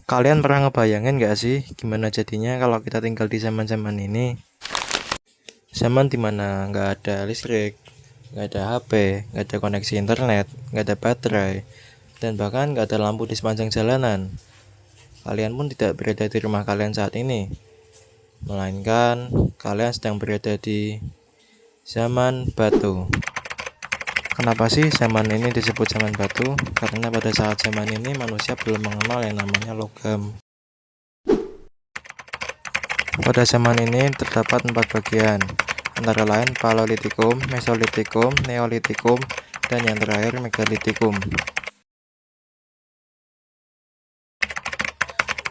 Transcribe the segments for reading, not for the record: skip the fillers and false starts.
Kalian pernah ngebayangin gak sih gimana jadinya kalau kita tinggal di zaman-zaman ini? Zaman dimana nggak ada listrik, nggak ada HP, nggak ada koneksi internet, nggak ada baterai, dan bahkan nggak ada lampu di sepanjang jalanan. Kalian pun tidak berada di rumah kalian saat ini, melainkan kalian sedang berada di zaman batu. Kenapa sih zaman ini disebut zaman batu? Karena pada saat zaman ini manusia belum mengenal yang namanya logam. Pada zaman ini terdapat 4 bagian, antara lain Paleolitikum, Mesolitikum, Neolitikum, dan yang terakhir Megalitikum.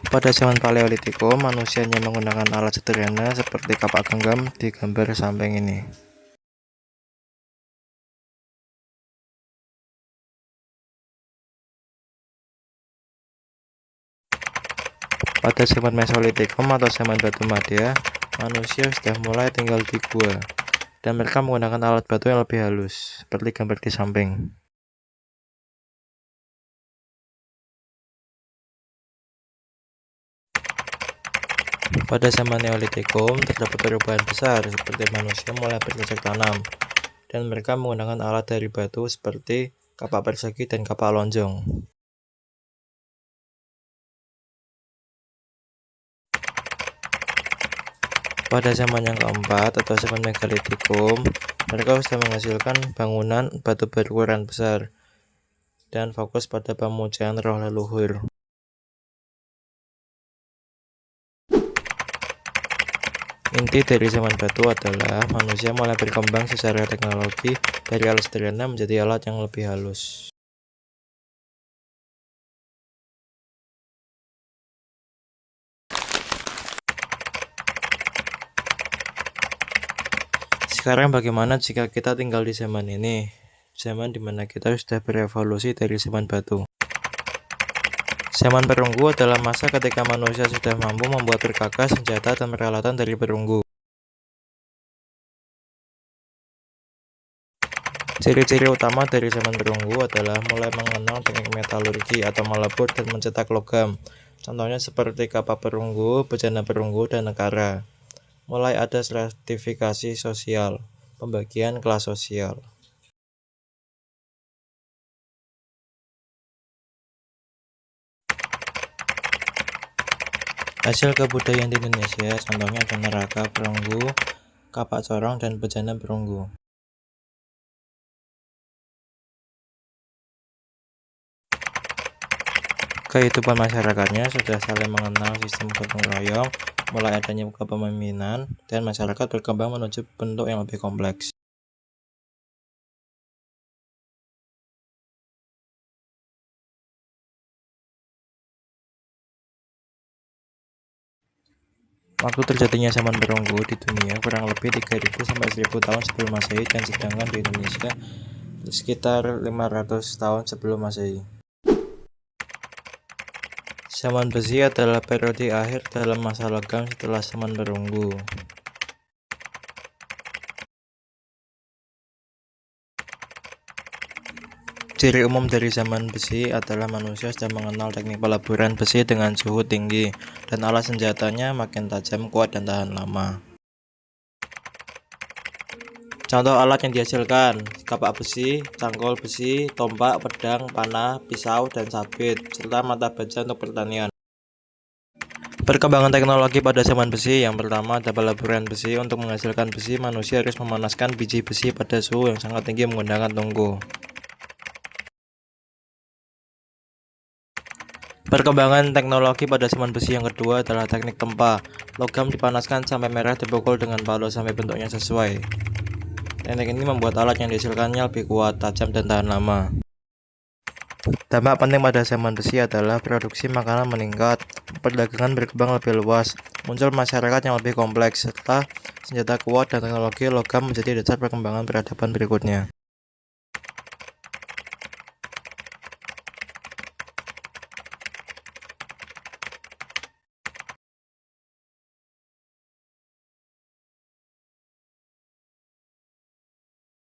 Pada zaman Paleolitikum, manusia hanya menggunakan alat sederhana seperti kapak genggam di gambar samping ini. Pada zaman Mesolitikum atau zaman batu madya, manusia sudah mulai tinggal di gua, dan mereka menggunakan alat batu yang lebih halus, seperti gambar di samping. Pada zaman Neolitikum, terdapat perubahan besar, seperti manusia mulai bercocok tanam, dan mereka menggunakan alat dari batu seperti kapak persegi dan kapak lonjong. Pada zaman yang keempat atau zaman Megalitikum, mereka sudah menghasilkan bangunan batu berukuran besar dan fokus pada pemujaan roh leluhur. Inti dari zaman batu adalah manusia mulai berkembang secara teknologi dari alat sederhana menjadi alat yang lebih halus. Sekarang bagaimana jika kita tinggal di zaman ini? Zaman dimana kita sudah berevolusi dari zaman batu. Zaman perunggu adalah masa ketika manusia sudah mampu membuat perkakas, senjata, dan peralatan dari perunggu. Ciri-ciri utama dari zaman perunggu adalah mulai mengenal teknik metalurgi atau melebur dan mencetak logam. Contohnya seperti kapak perunggu, bejana perunggu, dan nekara. Mulai ada stratifikasi sosial, pembagian kelas sosial. Hasil kebudayaan di Indonesia contohnya ada neraka perunggu, kapak corong, dan bejana perunggu. Kehidupan masyarakatnya sudah saling mengenal sistem gotong royong, mulai adanya kepemimpinan, dan masyarakat berkembang menuju bentuk yang lebih kompleks. Waktu terjadinya zaman perunggu di dunia kurang lebih 3000 sampai 1000 tahun sebelum Masehi, dan sedangkan di Indonesia sekitar 500 tahun sebelum Masehi. Zaman besi adalah periode akhir dalam masa logam setelah zaman perunggu. Ciri umum dari zaman besi adalah manusia sudah mengenal teknik peleburan besi dengan suhu tinggi, dan alat senjatanya makin tajam, kuat, dan tahan lama. Contoh alat yang dihasilkan: kapak besi, cangkul besi, tombak, pedang, panah, pisau, dan sabit, serta mata baja untuk pertanian. Perkembangan teknologi pada zaman besi: yang pertama ada peleburan besi. Untuk menghasilkan besi, manusia harus memanaskan biji besi pada suhu yang sangat tinggi menggunakan tungku. Perkembangan teknologi pada zaman besi yang kedua adalah teknik tempa. Logam dipanaskan sampai merah, dipukul dengan palu sampai bentuknya sesuai. Teknik ini membuat alat yang dihasilkannya lebih kuat, tajam, dan tahan lama. Dampak penting pada zaman besi adalah produksi makanan meningkat, perdagangan berkembang lebih luas, muncul masyarakat yang lebih kompleks, serta senjata kuat dan teknologi logam menjadi dasar perkembangan peradaban berikutnya.